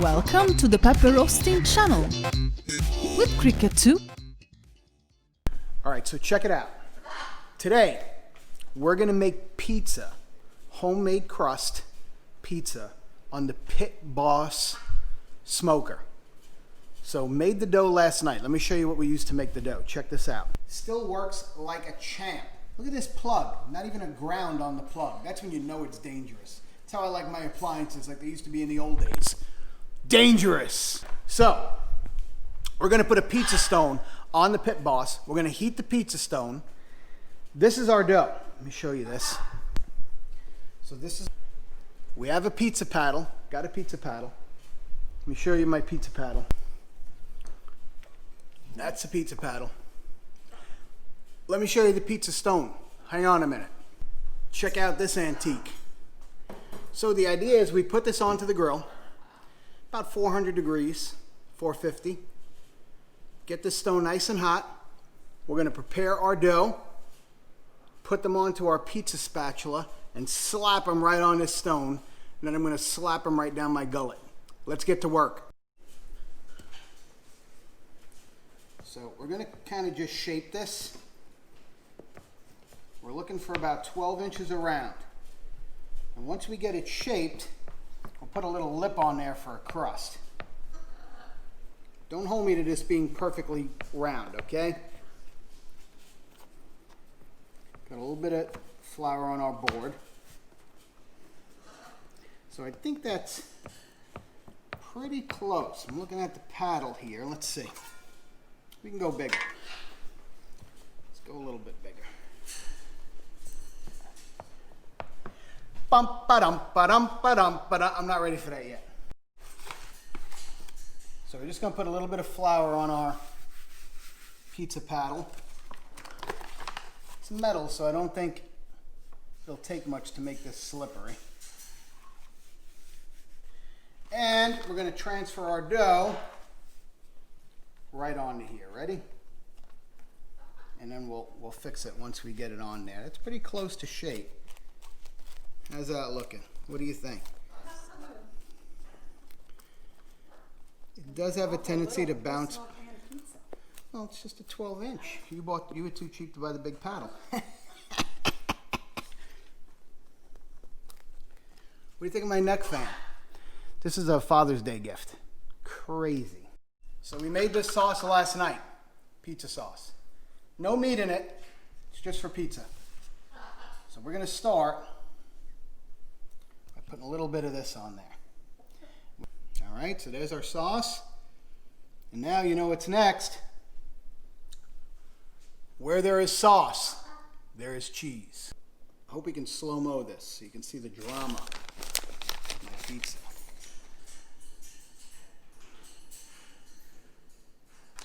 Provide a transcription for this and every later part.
Welcome to the Pepper Roasting channel with Cricket 2. Alright, so check it out. Today, we're going to make pizza, homemade crust pizza on the Pit Boss smoker. So made the dough last night. Let me show you what we used to make the dough. Check this out. Still works like a champ. Look at this plug. Not even a ground on the plug. That's when you know it's dangerous. That's how I like my appliances, like they used to be in the old days. Dangerous. So, we're going to put a pizza stone on the Pit Boss. We're going to heat the pizza stone. This is our dough. Let me show you this. So this is, we have a pizza paddle. Got a pizza paddle. Let me show you my pizza paddle. That's a pizza paddle. Let me show you the pizza stone. Hang on a minute. Check out this antique. So the idea is we put this onto the grill, about 400 degrees, 450. Get this stone nice and hot. We're going to prepare our dough, put them onto our pizza spatula, and slap them right on this stone. And then I'm going to slap them right down my gullet. Let's get to work. So we're going to kind of just shape this. We're looking for about 12 inches around. And once we get it shaped, we'll put a little lip on there for a crust. Don't hold me to this being perfectly round, okay? Got a little bit of flour on our board. So I think that's pretty close. I'm looking at the paddle here. Let's see. We can go bigger. Let's go a little bit bigger. I'm not ready for that yet. So we're just going to put a little bit of flour on our pizza paddle. It's metal, so I don't think it'll take much to make this slippery. And we're going to transfer our dough right onto here. Ready? And then we'll fix it once we get it on there. It's pretty close to shape. How's that looking? What do you think? It does have a tendency to bounce. Well, it's just a 12-inch. You were too cheap to buy the big paddle. What do you think of my neck fan? This is a Father's Day gift. Crazy. So we made this sauce last night. Pizza sauce. No meat in it. It's just for pizza. So we're going to start by putting a little bit of this on there. All right, so there's our sauce. And now you know what's next. Where there is sauce, there is cheese. I hope we can slow-mo this so you can see the drama of my pizza.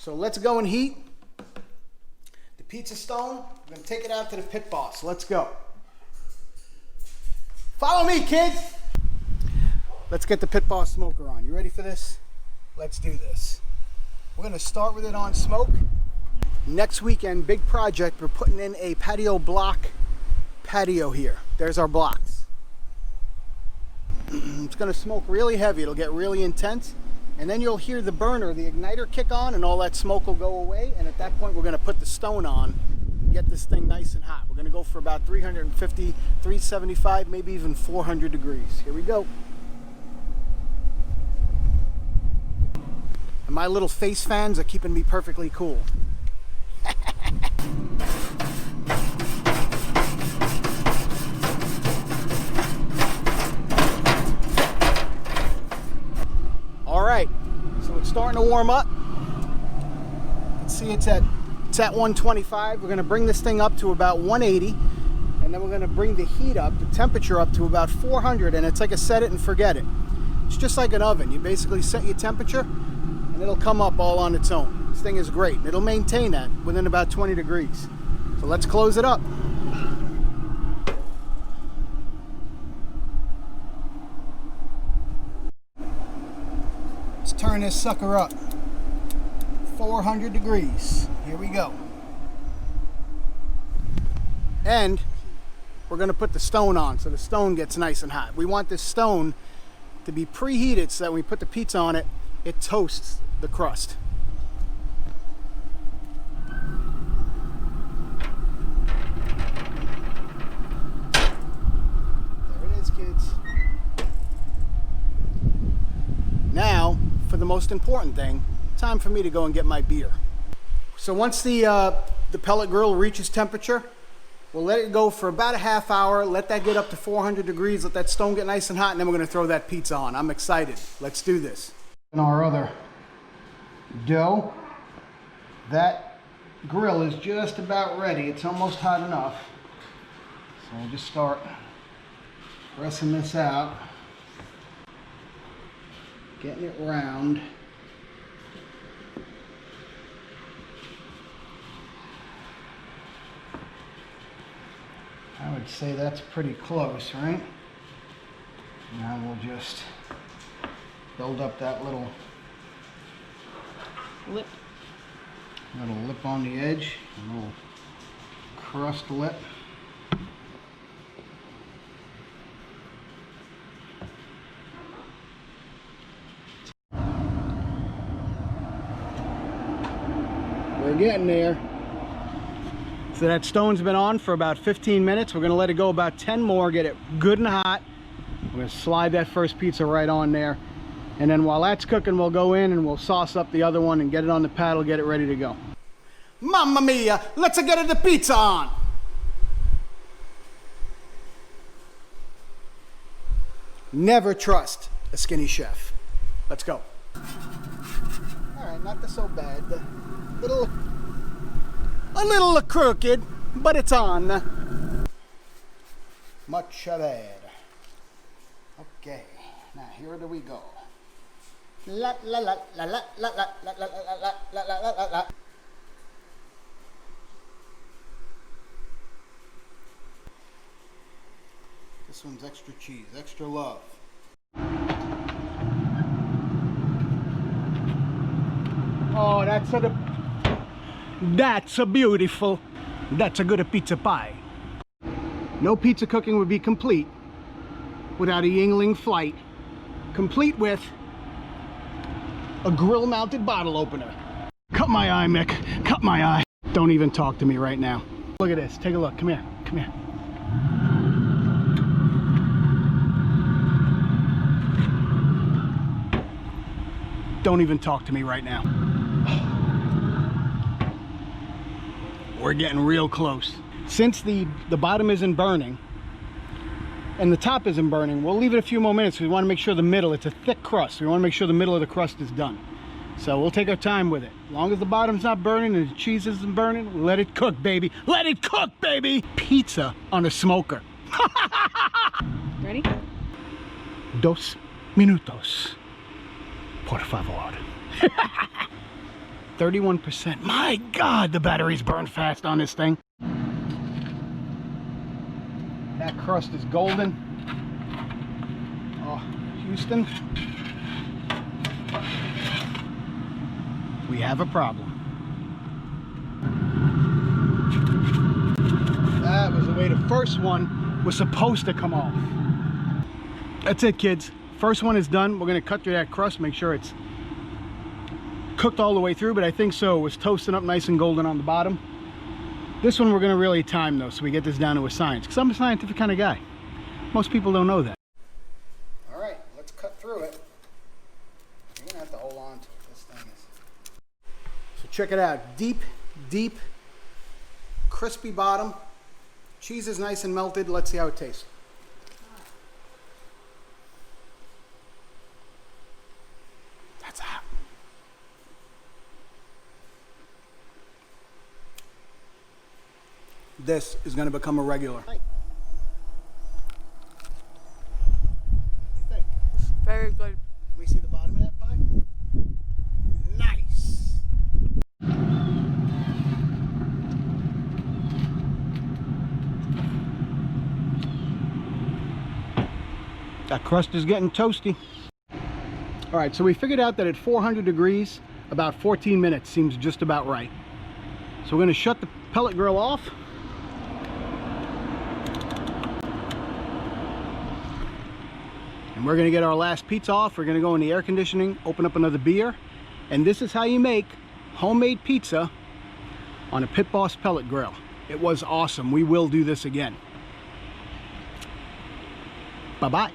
So let's go and heat the pizza stone. We're going to take it out to the Pit Boss. Let's go. Follow me, kids. Let's get the Pit Boss smoker on. You ready for this? Let's do this. We're going to start with it on smoke. Next weekend, big project. We're putting in a patio block patio here. There's our blocks. It's going to smoke really heavy. It'll get really intense. And then you'll hear the burner, the igniter kick on, and all that smoke will go away. And at that point, we're going to put the stone on and get this thing nice and hot. We're going to go for about 350, 375, maybe even 400 degrees. Here we go. And my little face fans are keeping me perfectly cool. All right, so it's starting to warm up. Let's see, it's at 125. We're going to bring this thing up to about 180, and then we're going to bring the heat up, the temperature up to about 400, and it's like a set it and forget it. It's just like an oven. You basically set your temperature, and it'll come up all on its own. This thing is great. It'll maintain that within about 20 degrees. So let's close it up. Let's turn this sucker up. 400 degrees. Here we go. And we're going to put the stone on so the stone gets nice and hot. We want this stone to be preheated so that when we put the pizza on it, it toasts the crust. There it is, kids. Now, for the most important thing, time for me to go and get my beer. So once the pellet grill reaches temperature, we'll let it go for about a half hour, let that get up to 400 degrees, let that stone get nice and hot, and then we're gonna throw that pizza on. I'm excited. Let's do this. And our other dough, that grill is just about ready. It's almost hot enough. So we'll just start pressing this out, getting it round. I would say that's pretty close, right? Now we'll just build up that little lip on the edge, a little crust lip. We're getting there. So that stone's been on for about 15 minutes. We're gonna let it go about 10 more, get it good and hot. We're gonna slide that first pizza right on there. And then while that's cooking, we'll go in and we'll sauce up the other one and get it on the paddle, get it ready to go. Mamma mia, let's get the pizza on. Never trust a skinny chef. Let's go. All right, not so bad. A little crooked, but it's on. Much better. Okay, now here do we go. La la la la la la la la la la la la la la. This one's extra cheese, extra love. Oh, that's a beautiful. That's a good pizza pie. No pizza cooking would be complete without a Yingling flight, complete with a grill-mounted bottle opener. Cut my eye, Mick. Cut my eye. Don't even talk to me right now. Look at this. Take a look. Come here. Come here. Don't even talk to me right now. We're getting real close. Since the bottom isn't burning and the top isn't burning, we'll leave it a few more minutes. We want to make sure the middle, it's a thick crust. We want to make sure the middle of the crust is done. So we'll take our time with it. As long as the bottom's not burning and the cheese isn't burning, let it cook, baby. Let it cook, baby. Pizza on a smoker. Ready? 2 minutos. Por favor. 31%. My God, the batteries burn fast on this thing. That crust is golden. Oh, Houston. We have a problem. That was the way the first one was supposed to come off. That's it, kids. First one is done. We're gonna cut through that crust, make sure it's cooked all the way through, but I think so. It was toasting up nice and golden on the bottom. This one we're gonna really time though, so we get this down to a science, because I'm a scientific kind of guy. Most people don't know that. All right, let's cut through it. You're gonna have to hold on to it. This thing is... So check it out. Deep, deep, crispy bottom. Cheese is nice and melted. Let's see how it tastes. That's hot. This is going to become a regular. Very good. Can we see the bottom of that pie? Nice. That crust is getting toasty. All right, so we figured out that at 400 degrees, about 14 minutes seems just about right. So we're going to shut the pellet grill off. And we're gonna get our last pizza off. We're gonna go in the air conditioning, open up another beer. And this is how you make homemade pizza on a Pit Boss pellet grill. It was awesome. We will do this again. Bye-bye.